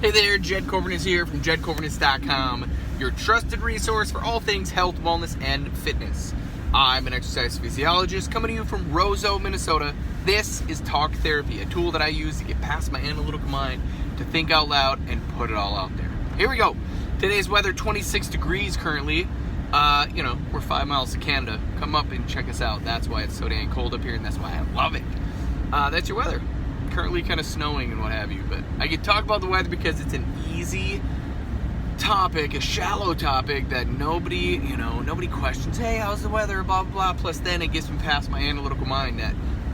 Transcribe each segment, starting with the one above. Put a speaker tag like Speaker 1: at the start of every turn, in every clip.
Speaker 1: Hey there, Kobernusz here from Kobernusz.com, your trusted resource for all things health, wellness, and fitness. I'm an exercise physiologist coming to you from Roseau, Minnesota. This is Talk Therapy, a tool that I use to get past my analytical mind, to think out loud, and put it all out there. Here we go. Today's weather, 26 degrees currently. We're 5 miles to Canada. Come up and check us out. That's why it's so dang cold up here, and that's why I love it. That's your weather. Currently kind of snowing and what have you, but I can talk about the weather because it's an easy topic, a shallow topic that nobody questions. Hey, how's the weather? Blah blah blah. Plus, then it gets me past my analytical mind.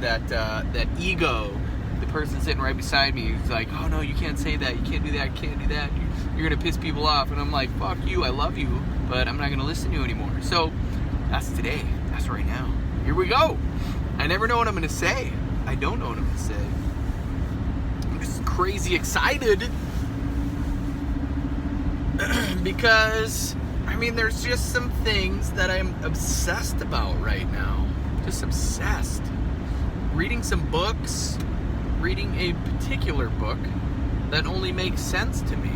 Speaker 1: That ego, the person sitting right beside me, is like, oh no, you can't say that. You can't do that. You can't do that. You're gonna piss people off. And I'm like, fuck you. I love you, but I'm not gonna listen to you anymore. So that's today. That's right now. Here we go. I never know what I'm gonna say. I don't know what I'm gonna say. Crazy excited because there's just some things that I'm obsessed about right now. Just obsessed. Reading some books, reading a particular book that only makes sense to me.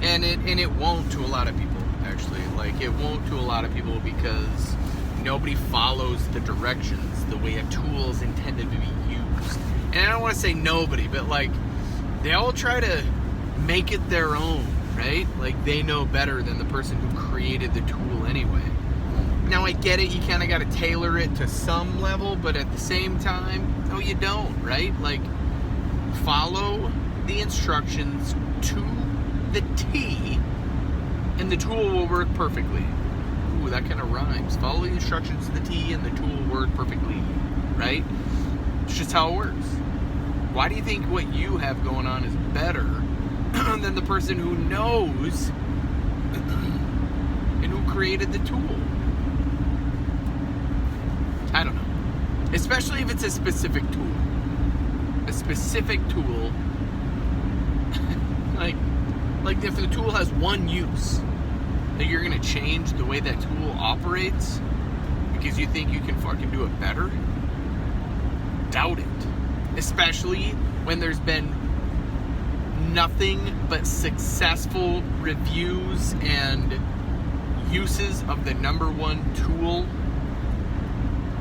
Speaker 1: And it won't to a lot of people, actually. Like, it won't to a lot of people because nobody follows the directions the way a tool is intended to be used. And I don't want to say nobody, but like, they all try to make it their own, right? Like, they know better than the person who created the tool anyway. Now, I get it, you kind of got to tailor it to some level, but at the same time, no, you don't, right? Like, follow the instructions to the T, and the tool will work perfectly. Ooh, that kind of rhymes. Follow the instructions to the T, and the tool will work perfectly, right? It's just how it works. Why do you think what you have going on is better than the person who knows and who created the tool? I don't know. Especially if it's a specific tool. A specific tool. like if the tool has one use, that you're going to change the way that tool operates because you think you can fucking do it better? Doubt it. Especially when there's been nothing but successful reviews and uses of the number one tool.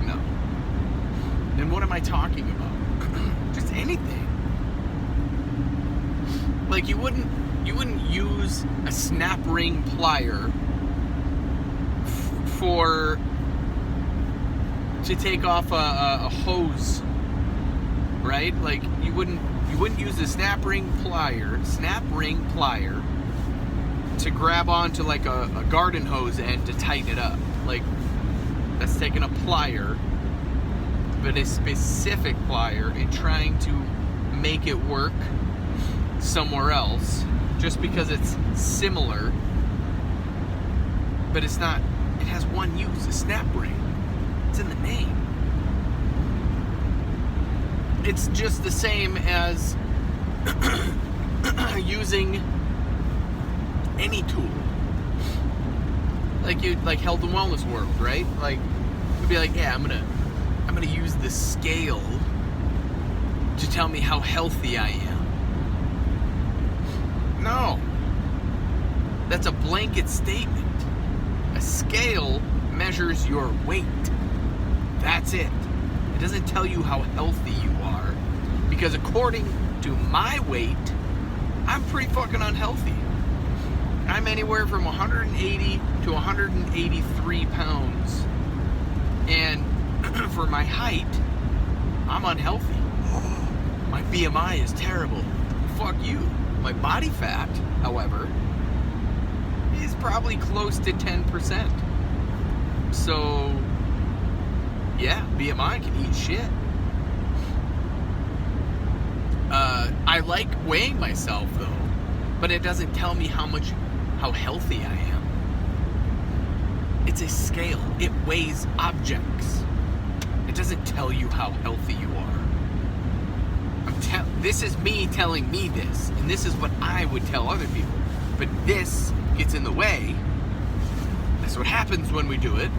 Speaker 1: No. Then what am I talking about? Just anything. Like, you wouldn't use a snap ring plier to take off a hose, right? Like, you wouldn't use a snap ring plier to grab onto like a garden hose end to tighten it up. Like, that's taking a plier, but a specific plier, and trying to make it work somewhere else just because it's similar, but it's not. It has one use, a snap ring. It's in the name. It's just the same as using any tool. Like health and wellness world, right? Like, you'd be like, yeah, I'm gonna use the scale to tell me how healthy I am. No. That's a blanket statement. A scale measures your weight. That's it. It doesn't tell you how healthy you are, because according to my weight, I'm pretty fucking unhealthy. I'm anywhere from 180 to 183 pounds. And for my height, I'm unhealthy. My BMI is terrible. Fuck you. My body fat, however, is probably close to 10%. So, yeah, BMI can eat shit. I like weighing myself, though, but it doesn't tell me how healthy I am. It's a scale. It weighs objects. It doesn't tell you how healthy you are. This is me telling me this, and this is what I would tell other people. But this gets in the way. That's what happens when we do it.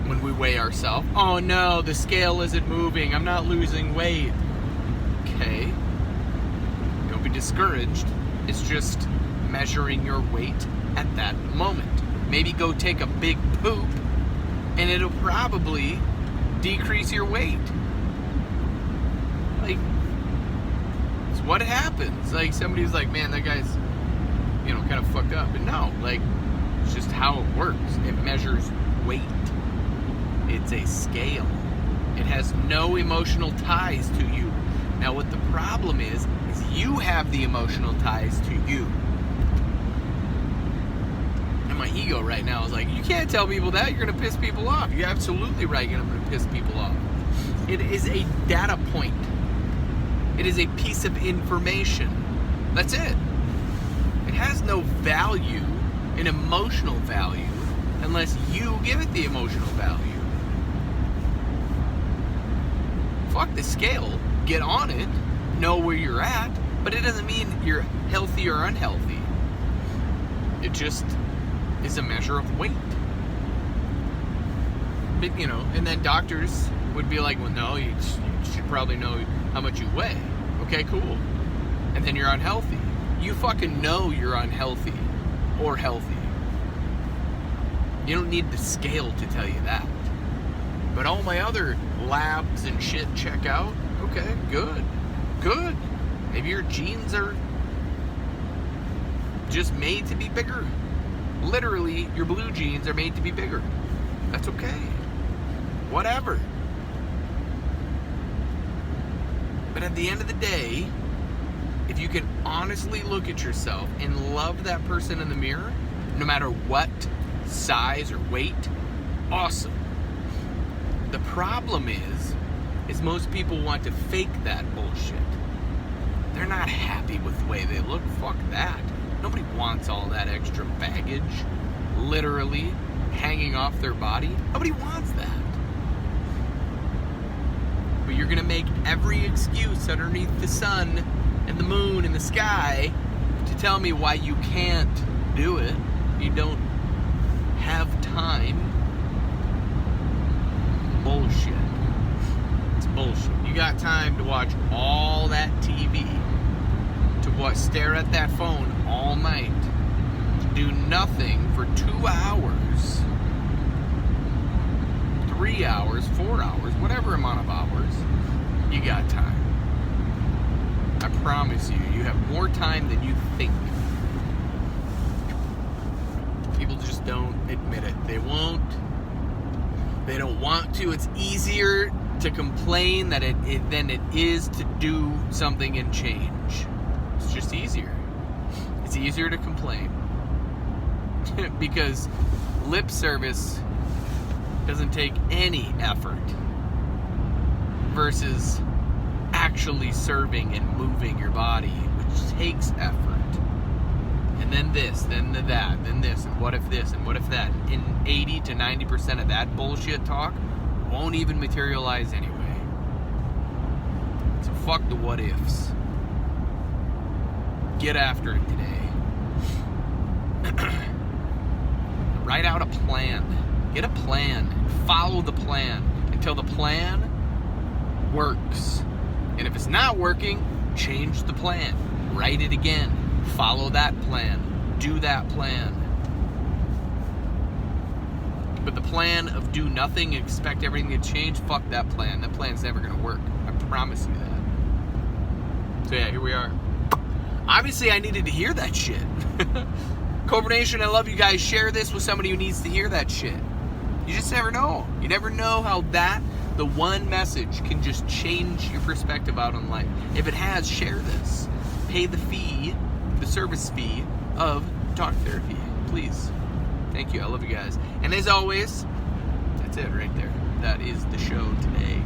Speaker 1: When we weigh ourselves. Oh no, the scale isn't moving. I'm not losing weight. Okay. Don't be discouraged, it's just measuring your weight at that moment. Maybe go take a big poop, and it'll probably decrease your weight. Like, it's what happens. Like, somebody's like, man, that guy's, kind of fucked up. And no, like, it's just how it works. It measures weight. It's a scale. It has no emotional ties to you. Now, what the problem is you have the emotional ties to you. And my ego right now is like, you can't tell people that. You're going to piss people off. You're absolutely right. You're going to piss people off. It is a data point. It is a piece of information. That's it. It has no value, an emotional value, unless you give it the emotional value. Fuck the scale. Get on it. Know where you're at. But it doesn't mean you're healthy or unhealthy. It just is a measure of weight. But, and then doctors would be like, well, no, you should probably know how much you weigh. Okay, cool. And then you're unhealthy. You fucking know you're unhealthy or healthy. You don't need the scale to tell you that. But all my other labs and shit check out. Okay, good. Good. Maybe your genes are just made to be bigger. Literally, your blue genes are made to be bigger. That's okay. Whatever. But at the end of the day, if you can honestly look at yourself and love that person in the mirror, no matter what size or weight, awesome. The problem is most people want to fake that bullshit. They're not happy with the way they look. Fuck that. Nobody wants all that extra baggage literally hanging off their body. Nobody wants that. But you're going to make every excuse underneath the sun and the moon and the sky to tell me why you can't do it. You don't have time. Bullshit. It's bullshit. You got time to watch all that TV, to stare at that phone all night, to do nothing for 2 hours, 3 hours, 4 hours, whatever amount of hours. You got time. I promise you, you have more time than you think. People just don't admit it. They won't. They don't want to. It's easier to complain than it is to do something and change. It's just easier. It's easier to complain. Because lip service doesn't take any effort versus actually serving and moving your body, which takes effort. And then this, then that, then this, and what if this, and what if that. And 80 to 90% of that bullshit talk won't even materialize anyway. So fuck the what ifs. Get after it today. Write out a plan. Get a plan. Follow the plan until the plan works. And if it's not working, change the plan. Write it again. Follow that plan. Do that plan. But the plan of do nothing and expect everything to change, fuck that plan. That plan's never going to work. I promise you that. So yeah, here we are. Obviously, I needed to hear that shit. Kobernusz, I love you guys. Share this with somebody who needs to hear that shit. You just never know. You never know how the one message can just change your perspective out on life. If it has, share this. Pay the fee, the service fee of talk therapy. Please. Thank you. I love you guys. And as always, that's it right there. That is the show today.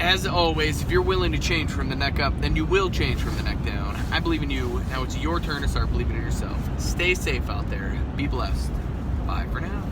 Speaker 1: As always, if you're willing to change from the neck up, then you will change from the neck down. I believe in you. Now it's your turn to start believing in yourself. Stay safe out there. Be blessed. Bye for now.